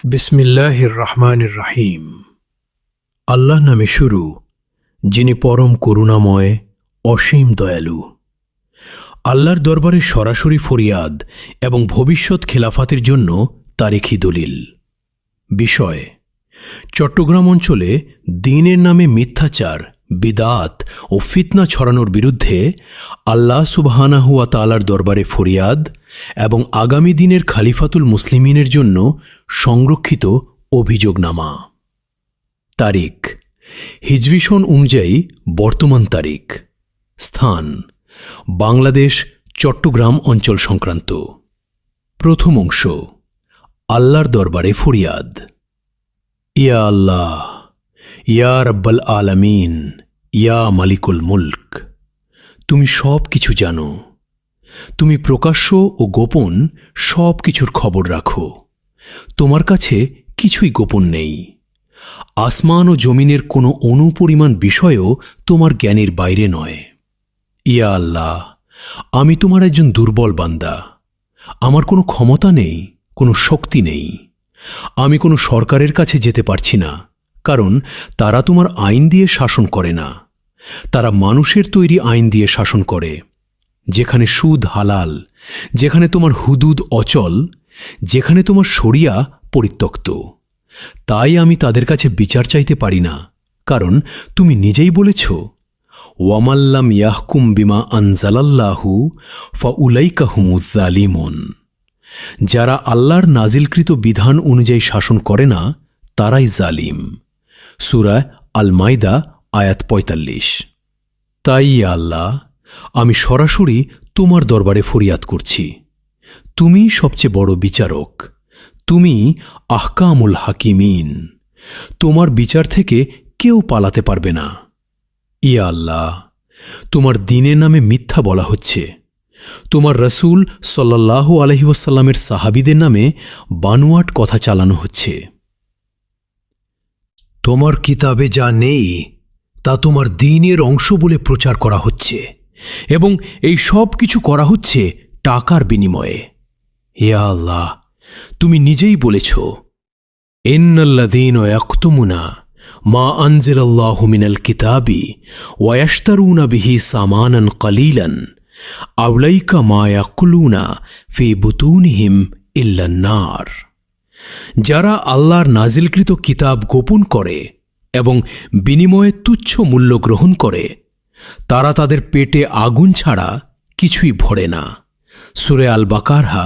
বিসমিল্লাহির রহমানির রহিম। আল্লাহ নামে শুরু, যিনি পরম করুণাময়, অসীম দয়ালু। আল্লাহর দরবারে সরাসরি ফরিয়াদ এবং ভবিষ্যৎ খেলাফাতের জন্য তারিখি দলিল। বিষয়: চট্টগ্রাম অঞ্চলে দ্বীনের নামে মিথ্যাচার, বিদআত ও ফিতনা ছড়ানোর বিরুদ্ধে আল্লাহ সুবহানাহু ওয়া তাআলার দরবারে ফরিয়াদ এবং আগামী দিনের খলিফাতুল মুসলিমিনের জন্য সংরক্ষিত অভিযোগনামা। তারিখ: হিজরি সন অনুযায়ী বর্তমান তারিখ। স্থান: বাংলাদেশ, চট্টগ্রাম অঞ্চল সংক্রান্ত। প্রথম অংশ: আল্লাহর দরবারে ফরিয়াদ। ইয়া আল্লাহ, ইয়া রাব্বাল আলামিন, ইয়া মালিকুল মুলক, তুমি সব কিছু জানো। তুমি প্রকাশ্য ও গোপন সব কিছুর খবর রাখো। তোমার কাছে কিছুই গোপন নেই। আসমান ও জমিনের কোনো অনুপরিমাণ বিষয়ও তোমার জ্ঞানের বাইরে নয়। ইয়া আল্লাহ, আমি তোমার একজন দুর্বল বান্দা। আমার কোনো ক্ষমতা নেই, কোনো শক্তি নেই। আমি কোনো সরকারের কাছে যেতে পারছি না, কারণ তারা তোমার আইন দিয়ে শাসন করে না। তারা মানুষের তৈরি আইন দিয়ে শাসন করে, যেখানে সুদ হালাল, যেখানে তোমার হুদুদ অচল, যেখানে তোমার শরিয়া পরিত্যক্ত। তাই আমি তাদের কাছে বিচার চাইতে পারি না, কারণ তুমি নিজেই বলেছ, ওয়ামাল্লাম ইয়াহকুম বিমা আনজালাল্লাহু ফাউলাইকা হুমুজ জালিমুন। যারা আল্লাহর নাজিলকৃত বিধান অনুযায়ী শাসন করে না, তারাই জালিম। সূরা আল মাইদা আয়াত ৪৫। তাই ইয়া আল্লাহ, আমি সরাসরি তোমার দরবারে ফরিয়াদ করছি। তুমি সবচেয়ে বড় বিচারক, তুমি আহকামুল হাকিমিন। তোমার বিচার থেকে কেউ পালাতে পারবে না। ইয়া আল্লাহ, তোমার দ্বীনের নামে মিথ্যা বলা হচ্ছে। তোমার রসূল সাল্লাল্লাহু আলাইহি ওয়াসাল্লামের সাহাবীদের নামে বানোয়াট কথা চালানো হচ্ছে। তোমার কিতাবে যা নেই তা তোমার দ্বীনের অংশ বলে প্রচার করা হচ্ছে, এবং এই সব কিছু করা হচ্ছে টাকার বিনিময়ে। ইয়া আল্লাহ, তুমি নিজেই বলেছ, ইন্নাল্লাযীনা ইয়াকতুমুনা মা আনজালাল্লাহু মিনাল কিতাবি ওয়া ইয়াশতারুনা বিহি সামানান কালীলান আউলাইকা মা ইয়াকুলুনা ফি বুতুনিহিম ইল্লান নার। যারা আল্লাহর নাজিলকৃত কিতাব গোপন করে এবং বিনিময়ে তুচ্ছ মূল্য গ্রহণ করে, তারা তাদের পেটে আগুন ছাড়া কিছুই ভরে না। সূরা আল বাকারা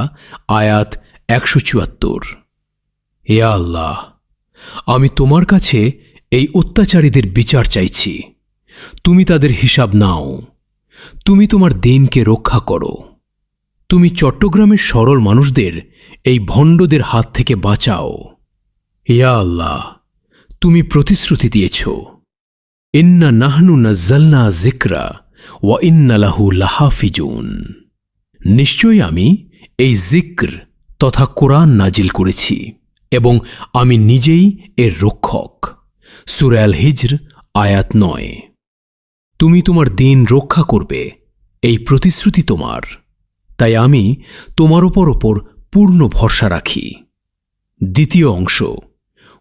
আয়াত ১৭৪। ইয়া আল্লাহ, আমি তোমার কাছে এই অত্যাচারীদের বিচার চাইছি। তুমি তাদের হিসাব নাও। তুমি তোমার দ্বীনকে রক্ষা করো। তুমি চট্টগ্রামের সরল মানুষদের এই ভণ্ডদের হাত থেকে বাঁচাও। ইয়া আল্লাহ, তুমি প্রতিশ্রুতি দিয়েছ, ইন্না নাহনু নাজ্জালনা যিকরা ওয়া ইন্না লাহু লাহাফিজুন। নিশ্চয়ই আমি এই যিকর তথা কোরআন নাজিল করেছি, এবং আমি নিজেই এর রক্ষক। সূরা আল হিজর আয়াত ৯। তুমি তোমার দ্বীন রক্ষা করবে, এই প্রতিশ্রুতি তোমার। তাই আমি তোমার ওপর পূর্ণ ভরসা রাখি। দ্বিতীয় অংশ: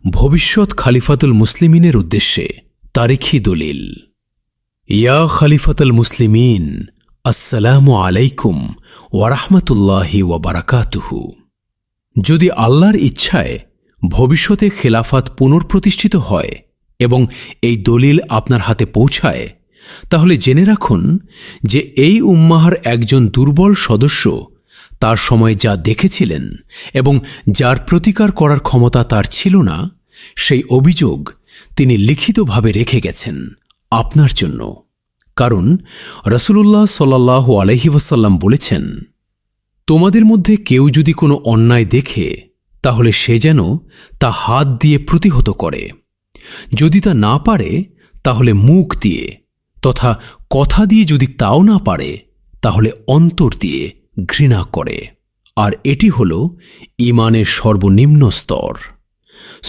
ভবিষ্যৎ খলিফাতুল মুসলিমিনের উদ্দেশ্যে তারিখি দলিল। ইয়া খলিফাতুল মুসলিমিন, আসসালামু আলাইকুম ওয়া রাহমাতুল্লাহি ওয়া বারাকাতুহু। যদি আল্লাহর ইচ্ছায় ভবিষ্যতে খেলাফত পুনঃপ্রতিষ্ঠিত হয় এবং এই দলিল আপনার হাতে পৌঁছায়, তাহলে জেনে রাখুন যে এই উম্মাহর একজন দুর্বল সদস্য তার সময় যা দেখেছিলেন এবং যার প্রতিকার করার ক্ষমতা তার ছিল না, সেই অভিযোগ তিনি লিখিতভাবে রেখে গেছেন আপনার জন্য। কারণ রাসূলুল্লাহ সাল্লাল্লাহু আলাইহি ওয়াসাল্লাম বলেছেন, তোমাদের মধ্যে কেউ যদি কোনো অন্যায় দেখে, তাহলে সে যেন তা হাত দিয়ে প্রতিহত করে। যদি তা না পারে, তাহলে মুখ দিয়ে, তথা কথা দিয়ে যদি তাও না পারে, তাহলে অন্তর দিয়ে ঘৃণা করে। আর এটি হল ঈমানের সর্বনিম্ন স্তর।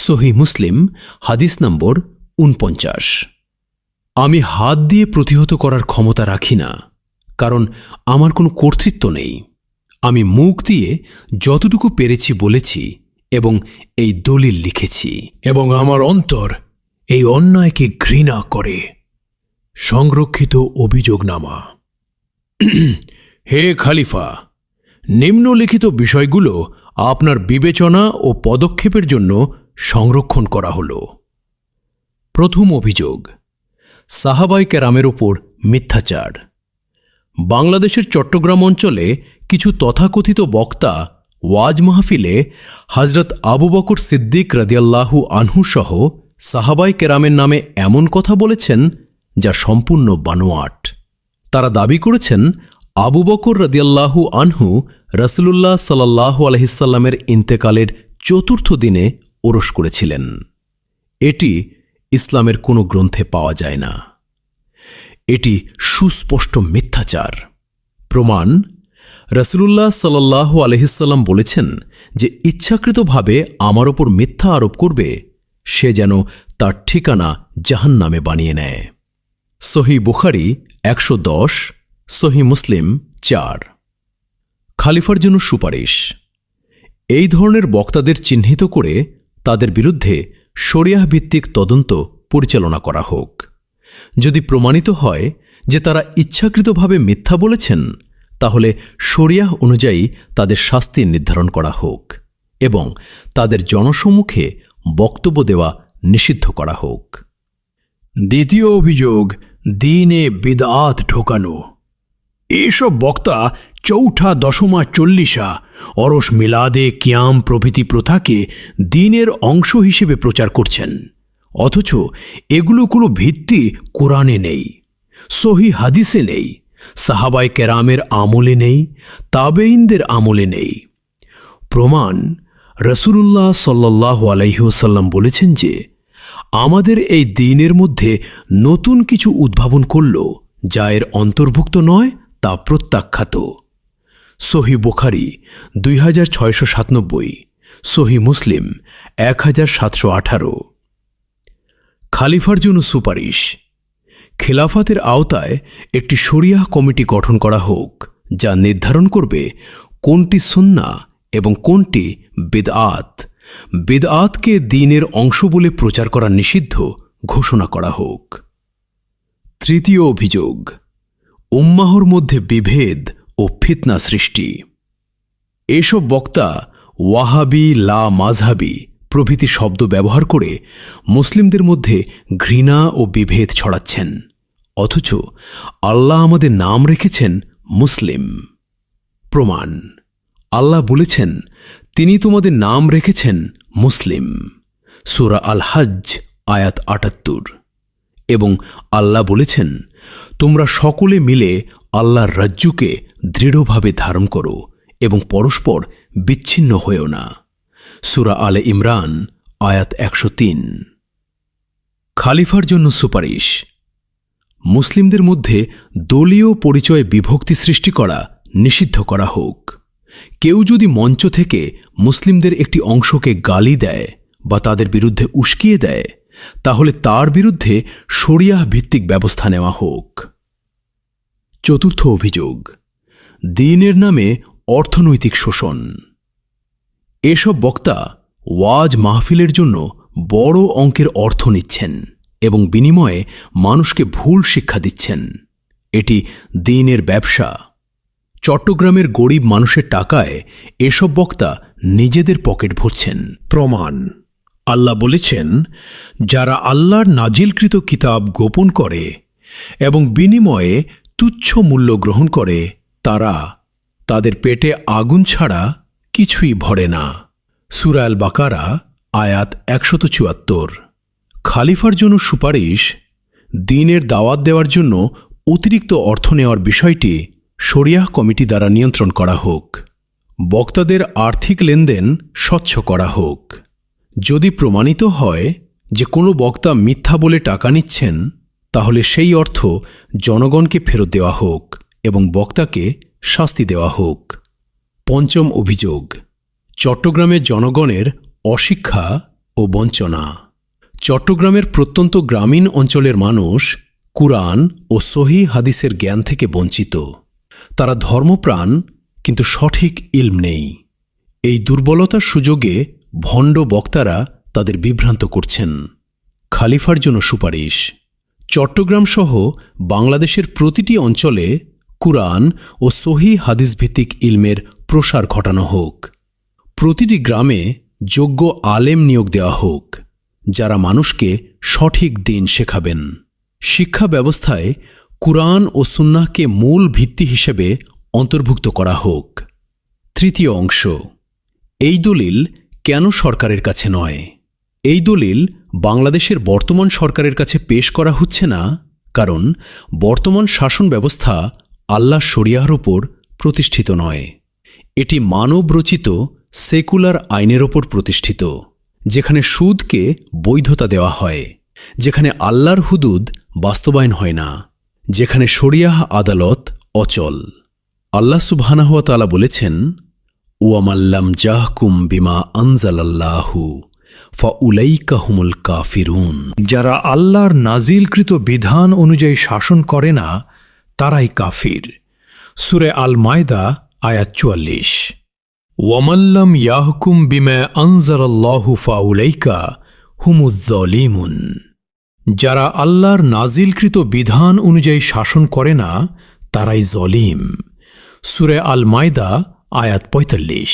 সহিহ মুসলিম হাদিস নম্বর ৪৯। আমি হাত দিয়ে প্রতিহত করার ক্ষমতা রাখি না, কারণ আমার কোনো কর্তৃত্ব নেই। আমি মুখ দিয়ে যতটুকু পেরেছি বলেছি এবং এই দলিল লিখেছি, এবং আমার অন্তর এই অন্যায়কে ঘৃণা করে। সংরক্ষিত অভিযোগনামা। হে খলিফা, নিম্নলিখিত বিষয়গুলো আপনার বিবেচনা ও পদক্ষেপের জন্য সংরক্ষণ করা হল। প্রথম অভিযোগ, সাহাবায়ে কেরামের ওপর মিথ্যাচার। বাংলাদেশের চট্টগ্রাম অঞ্চলে কিছু তথাকথিত বক্তা ওয়াজ মাহফিলে হযরত আবু বকর সিদ্দিক রাদিয়াল্লাহু আনহু সহ সাহাবায়ে কেরামের নামে এমন কথা বলেছেন যা সম্পূর্ণ বানোয়াট। তারা দাবি করেছেন আবু বকর রাদিয়াল্লাহু আনহু রাসূলুল্লাহ সাল্লাল্লাহু আলাইহি সাল্লামের ইন্তেকালের চতুর্থ দিনে ওরস করেছিলেন। এটি ইসলামের কোনো গ্রন্থে পাওয়া যায় না। এটি সুস্পষ্ট মিথ্যাচার। প্রমাণ, রাসূলুল্লাহ সাল্লাল্লাহু আলাইহি সাল্লাম বলেছেন যে ইচ্ছাকৃতভাবে আমার ওপর মিথ্যা আরোপ করবে সে যেন তার ঠিকানা জাহান্নামে বানিয়ে নেয়। সহিহ বুখারী ১১০, সহিহ মুসলিম ৪। খলিফার জন্য সুপারিশ। এই ধরনের বক্তাদের চিহ্নিত করে তাদের বিরুদ্ধে শরিয়াহ ভিত্তিক তদন্ত পরিচালনা করা হোক। যদি প্রমাণিত হয় যে তারা ইচ্ছাকৃতভাবে মিথ্যা বলেছেন, তাহলে শরিয়াহ অনুযায়ী তাদের শাস্তি নির্ধারণ করা হোক এবং তাদের জনসম্মুখে বক্তব্য দেওয়া নিষিদ্ধ করা হোক। দ্বিতীয় অভিযোগ, দ্বীনে বিদআত ঢোকানো। এসব বক্তা চৌঠা, দশমা, চল্লিশা, অরস, মিলাদে, কিয়াম প্রভৃতি প্রথাকে দ্বীনের অংশ হিসেবে প্রচার করছেন, অথচ এগুলো কোনো ভিত্তি কোরআনে নেই, সহিহ হাদিসে নেই, সাহাবায়ে কেরামের আমলে নেই, তাবেঈনদের আমলে নেই। প্রমাণ, রাসূলুল্লাহ সাল্লাল্লাহু আলাইহি ওয়াসাল্লাম বলেছেন যে আমাদের এই দ্বীনের মধ্যে নতুন কিছু উদ্ভাবন করল যা এর অন্তর্ভুক্ত নয়, তা প্রত্যাখ্যাত। সহিহ বুখারী ২৬৯৭, সহিহ মুসলিম ১৭১৮। খলিফার জন্য সুপারিশ। খেলাফতের আওতায় একটি শরিয়াহ কমিটি গঠন করা হোক যা নির্ধারণ করবে কোনটি সুন্নাহ এবং কোনটি বিদআত। বিদআতকে দ্বীনের অংশ বলে প্রচার করা নিষিদ্ধ ঘোষণা করা হোক। তৃতীয় অভিযোগ, উম্মাহর মধ্যে বিভেদ ও ফিতনা সৃষ্টি। এসব বক্তা ওয়াহাবি, লা মাযহাবি প্রভৃতি শব্দ ব্যবহার করে মুসলিমদের মধ্যে ঘৃণা ও বিভেদ ছড়াচ্ছেন, অথচ আল্লাহ আমাদের নাম রেখেছেন মুসলিম। প্রমাণ, আল্লাহ বলেছেন তিনি তোমাদের নাম রেখেছেন মুসলিম, সূরা আল হজ্জ আয়াত ৭৮। এবং আল্লাহ বলেছেন তোমরা সকলে মিলে আল্লাহর রাজ্যকে দৃঢ়ভাবে ধারণ করো এবং পরস্পর বিচ্ছিন্ন হয়েও না, সূরা আলে ইমরান আয়াত ১০৩। খলিফার জন্য সুপারিশ। মুসলিমদের মধ্যে দলীয় পরিচয়ে বিভক্তি সৃষ্টি করা নিষিদ্ধ করা হোক। কেউ যদি মঞ্চ থেকে মুসলিমদের একটি অংশকে গালি দেয় বা তাদের বিরুদ্ধে উস্কিয়ে দেয়, তাহলে তার বিরুদ্ধে শরিয়াহ ভিত্তিক ব্যবস্থা নেওয়া হোক। চতুর্থ অভিযোগ, দ্বীনের নামে অর্থনৈতিক শোষণ। এসব বক্তা ওয়াজ মাহফিলের জন্য বড় অঙ্কের অর্থ নিচ্ছেন এবং বিনিময়ে মানুষকে ভুল শিক্ষা দিচ্ছেন। এটি দ্বীনের ব্যবসা। চট্টগ্রামের গরিব মানুষের টাকায় এসব বক্তা নিজেদের পকেট ভরছেন। প্রমাণ, আল্লাহ বলেছেন যারা আল্লাহর নাজিলকৃত কিতাব গোপন করে এবং বিনিময়ে তুচ্ছ মূল্য গ্রহণ করে তারা তাদের পেটে আগুন ছাড়া কিছুই ভরে না, সূরা আল বাকারা আয়াত ১৭৪। খলিফার জন্য সুপারিশ। দ্বীনের দাওয়াত দেওয়ার জন্য অতিরিক্ত অর্থ নেওয়ার বিষয়টি শরিয়াহ কমিটি দ্বারা নিয়ন্ত্রণ করা হোক। বক্তাদের আর্থিক লেনদেন স্বচ্ছ করা হোক। যদি প্রমাণিত হয় যে কোনো বক্তা মিথ্যা বলে টাকা নিচ্ছেন, তাহলে সেই অর্থ জনগণকে ফেরত দেওয়া হোক এবং বক্তাকে শাস্তি দেওয়া হোক। পঞ্চম অভিযোগ, চট্টগ্রামের জনগণের অশিক্ষা ও বঞ্চনা। চট্টগ্রামের প্রত্যন্ত গ্রামীণ অঞ্চলের মানুষ কুরআন ও সহিহ হাদিসের জ্ঞান থেকে বঞ্চিত। তারা ধর্মপ্রাণ, কিন্তু সঠিক ইলম নেই। এই দুর্বলতার সুযোগে ভণ্ড বক্তারা তাদের বিভ্রান্ত করছেন। খালিফার জন্য সুপারিশ। চট্টগ্রাম সহ বাংলাদেশের প্রতিটি অঞ্চলে কুরআন ও সহিহ হাদিস ভিত্তিক ইলমের প্রসার ঘটানো হোক। প্রতিটি গ্রামে যোগ্য আলেম নিয়োগ দেওয়া হোক, যারা মানুষকে সঠিক দ্বীন শেখাবেন। শিক্ষা ব্যবস্থায় কুরআন ও সুন্নাহকে মূল ভিত্তি হিসেবে অন্তর্ভুক্ত করা হোক। তৃতীয় অংশ, এই দলিল কেন সরকারের কাছে নয়? এই দলিল বাংলাদেশের বর্তমান সরকারের কাছে পেশ করা হচ্ছে না, কারণ বর্তমান শাসন ব্যবস্থা আল্লাহর শরিয়াহর উপর প্রতিষ্ঠিত নয়। এটি মানবরচিত সেকুলার আইনের ওপর প্রতিষ্ঠিত, যেখানে সুদকে বৈধতা দেওয়া হয়, যেখানে আল্লাহর হুদুদ বাস্তবায়ন হয় না, যেখানে শরিয়াহ আদালত অচল। আল্লাহ সুবহানাহু ওয়া তাআলা বলেছেন, ওয়ামাল্লাম জাহকুম বিমা আনজালাল্লাহু ফাউলাইকা হুমুল কাফিরুন। যারা আল্লাহর নাজিলকৃত বিধান অনুযায়ী শাসন করে না, তারাই কাফির। সূরা আল মায়দা আয়াত ৪৪। ওয়ামাল্লাম ইয়াহকুম বিমা আনজালাল্লাহু ফাউলাইকা হুমুজ যালিমুন। যারা আল্লাহর নাজিলকৃত বিধান অনুযায়ী শাসন করে না, তারাই জলিম। সূরা আল মায়দা আয়াত ৪৫।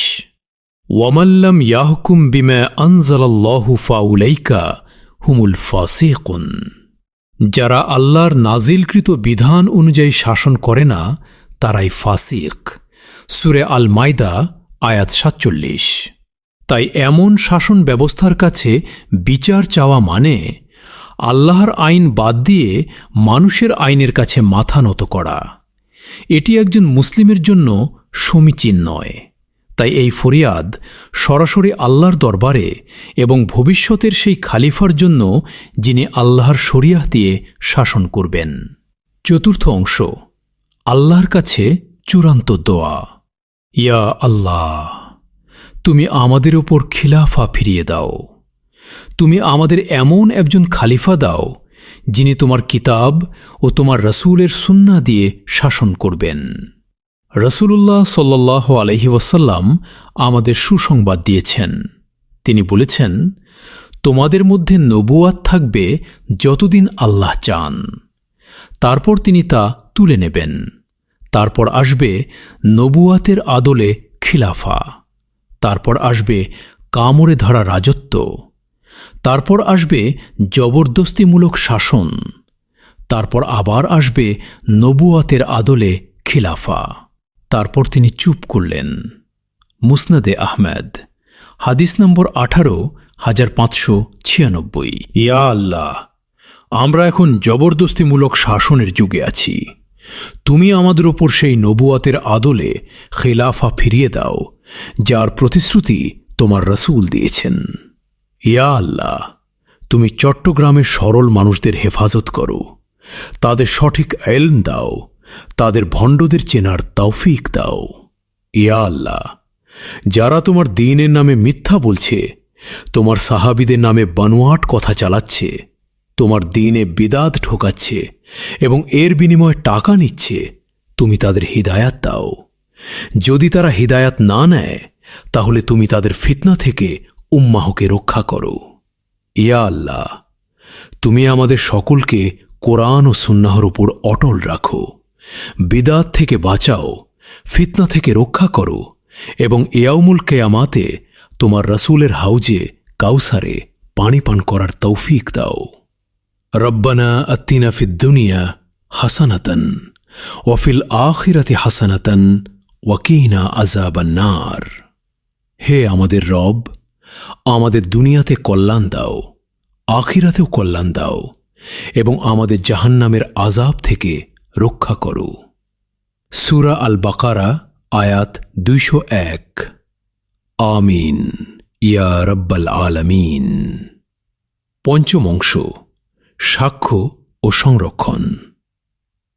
ওয়ামাল্লাম ইয়াহকুম বিমা আনজালাল্লাহু ফাউলাইকা হুমুল ফাসিকুন। যারা আল্লাহর নাজিলকৃত বিধান অনুযায়ী শাসন করে না, তারাই ফাসিক। সূরা আল মায়দা আয়াত ৪৭। তাই এমন শাসন ব্যবস্থার কাছে বিচার চাওয়া মানে আল্লাহর আইন বাদ দিয়ে মানুষের আইনের কাছে মাথা নত করা। এটি একজন মুসলিমের জন্য সমীচীন নয়। তাই এই ফরিয়াদ সরাসরি আল্লাহর দরবারে এবং ভবিষ্যতের সেই খালিফার জন্য, যিনি আল্লাহর শরিয়াহ দিয়ে শাসন করবেন। চতুর্থ অংশ, আল্লাহর কাছে চূড়ান্ত দোয়া। ইয়া আল্লাহ, তুমি আমাদের ওপর খিলাফা ফিরিয়ে দাও। তুমি আমাদের এমন একজন খালিফা দাও, যিনি তোমার কিতাব ও তোমার রাসূলের সুন্নাহ দিয়ে শাসন করবেন। রাসূলুল্লাহ সাল্লাল্লাহু আলাইহি ওয়াসাল্লাম আমাদের সুসংবাদ দিয়েছেন। তিনি বলেছেন, তোমাদের মধ্যে নবুয়াত থাকবে যতদিন আল্লাহ চান। তারপর তিনি তা তুলে নেবেন। তারপর আসবে নবুয়াতের আদলে খিলাফা। তারপর আসবে কামড়ে ধরা রাজত্ব। তারপর আসবে জবরদস্তিমূলক শাসন। তারপর আবার আসবে নবুয়াতের আদলে খিলাফা। তারপর তিনি চুপ করলেন। মুসনাদে আহমেদ, হাদিস নম্বর ১৮,৫৯৬। ইয়া আল্লাহ, আমরা এখন জবরদস্তিমূলক শাসনের যুগে আছি। তুমি আমাদের ওপর সেই নবুয়াতের আদলে খিলাফা ফিরিয়ে দাও, যার প্রতিশ্রুতি তোমার রাসূল দিয়েছেন। ইয়া আল্লাহ, তুমি চট্টগ্রামের সরল মানুষদের হেফাজত করো, তাদের সঠিক ইলম দাও, তাদের ভণ্ডদের চেনার তৌফিক দাও। ইয়া আল্লাহ, যারা তোমার দ্বীনের নামে মিথ্যা বলছে, তোমার সাহাবীদের নামে বানোয়াট কথা চালাচ্ছে, তোমার দ্বীনে বিদাত ঢোকাচ্ছে এবং এর বিনিময়ে টাকা নিচ্ছে, তুমি তাদের হিদায়াত দাও। যদি তারা হিদায়াত না নেয়, তাহলে তুমি তাদের ফিতনা থেকে উম্মাহকে রক্ষা করো। ইয়া আল্লাহ, তুমি আমাদের সকলকে কোরআন ও সুন্নাহর উপর অটল রাখো, বিদাত থেকে বাঁচাও, ফিতনা থেকে রক্ষা করো এবং ইয়াউমুল কিয়ামাতে তোমার রাসূলের হাউজে কাউসারে পানি পান করার তৌফিক দাও। রব্বানা আতিনা ফিদ দুনিয়া হাসানাতান ওয়া ফিল আখিরাতি হাসানাতান ওয়া কিনা আযাবান নার। হে আমাদের রব, আমাদের দুনিয়াতে কল্যাণ দাও, আখিরাতেও কল্যাণ দাও এবং আমাদের জাহান্নামের আযাব থেকে রক্ষা করো। সূরা আল বাকারা আয়াত ২০১। আমিন ইয়া রাব্বাল আলামিন। পঞ্চম অংশ, সাক্ষ্য ও সংরক্ষণ।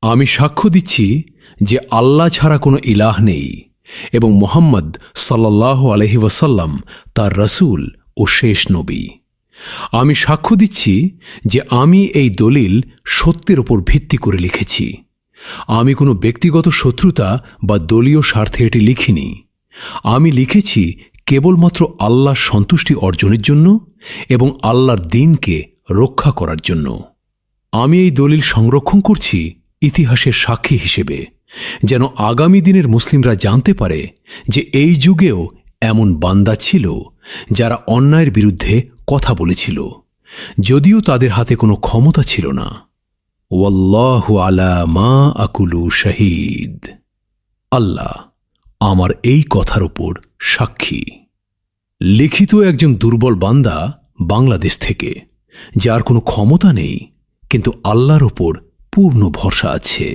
আমি সাক্ষ্য দিচ্ছি যে আল্লাহ ছাড়া কোনো ইলাহ নেই এবং মুহাম্মদ সাল্লাল্লাহু আলাইহি ওয়াসাল্লাম তার রাসূল ও শেষ নবী। আমি সাক্ষ্য দিচ্ছি যে আমি এই দলিল সত্যের উপর ভিত্তি করে লিখেছি। আমি কোনো ব্যক্তিগত শত্রুতা বা দলীয় স্বার্থে এটি লিখিনি। আমি লিখেছি কেবলমাত্র আল্লাহর সন্তুষ্টি অর্জনের জন্য এবং আল্লাহর দ্বীনকে রক্ষা করার জন্য। আমি এই দলিল সংরক্ষণ করছি ইতিহাসের সাক্ষী হিসেবে, যেন আগামী দিনের মুসলিমরা জানতে পারে যে এই যুগেও এমন বান্দা ছিল যারা অন্যায়ের বিরুদ্ধে কথা বলেছিল, যদিও তাদের হাতে কোনো ক্ষমতা ছিল না। ওয়াল্লাহু আলা মা আকুলু শাহীদ। আল্লাহ আমার এই কথার উপর সাক্ষী। লিখিত একজন দুর্বল বান্দা বাংলাদেশ থেকে, যার কোনো ক্ষমতা নেই, কিন্তু আল্লাহর ওপর পূর্ণ ভরসা আছে।